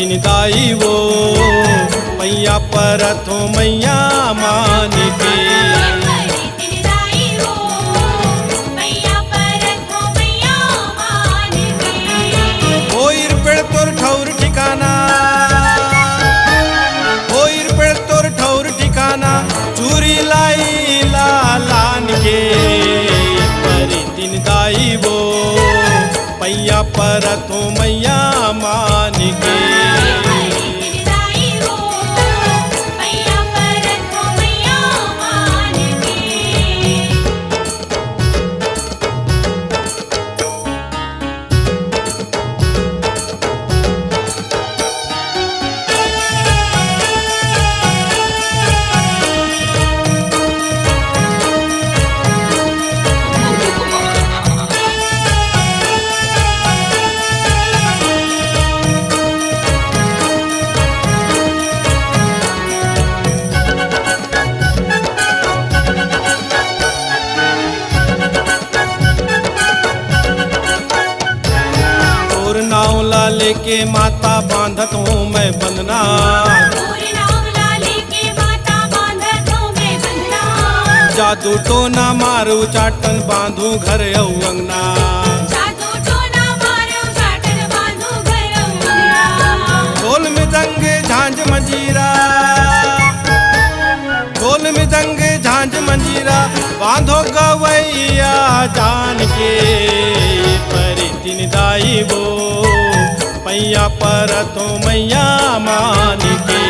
तीन दाई वो मैया परथो मैया मान के तोर ठौर ठिकाना होइर पेड़ तोर ठौर ठिकाना चूरी लाई लालान के परी तीन दाई वो पैया परथो मैया मान के लेके माता बांधत हूँ मैं बंधना जादू टोना मारू चाटन बांधू घर अंगना ढोल में दंगे झांझ मंजीरा ढोल में दंगे झांझ मंजीरा बांधो गवैया जान के परी तीन दाई वो मैया परथो मैया मान के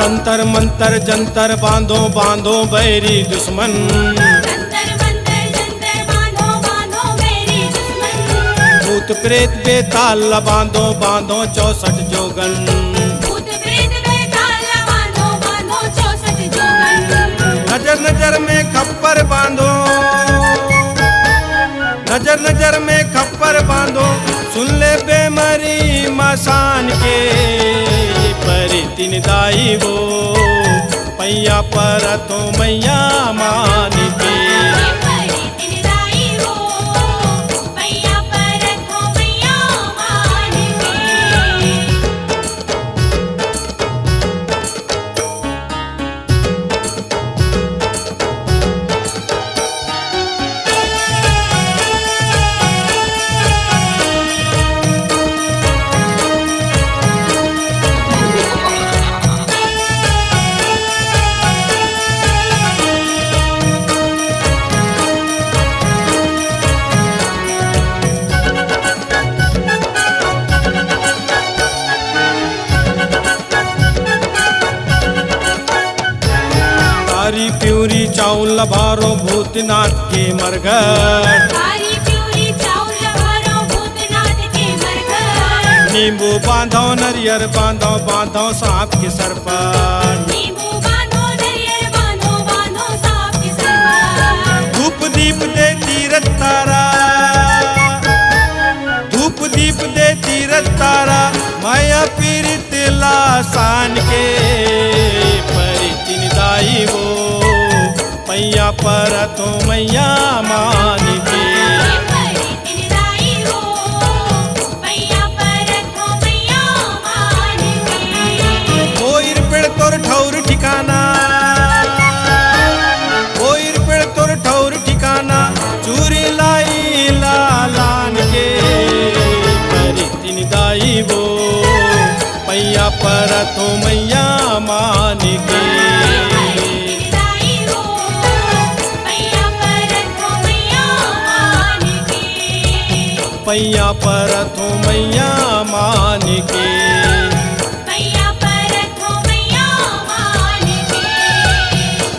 तंतर मंतर जंतर बांधो बांधो बैरी दुश्मन भूत प्रेत बेताल बांधो बांधो 64 जोगन नजर नजर में खप्पर बांधो नजर नजर में खप्पर बांधो सुन ले बेमरी मसान के परी तीन दाई वो मैया परथो मैया मान के प्यूरी चाउल भारो भूतनाथ के मरघट नींबू बांधो नरियर बांधो बांधो सांप के सर पर धूप दीप दे तीरथ तारा धूप दीप दे तीरथ तारा माया पीरित लासान के परी तीन दाई वो मैया परथो मैया मान के होइर पेड़ तोर ठौर ठिकाना होइर पेड़ तोर ठौर ठिकाना चूरी लाई लालान के परी तीन दाई वो मैया परथो मैया मान के पैया परथो मैया मान के पैया परथो मैया मान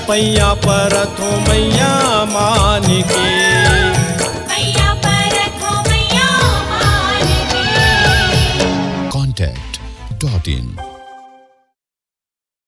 पैया परथो मैया मान के। पैया परथो मैया मान के। contact.in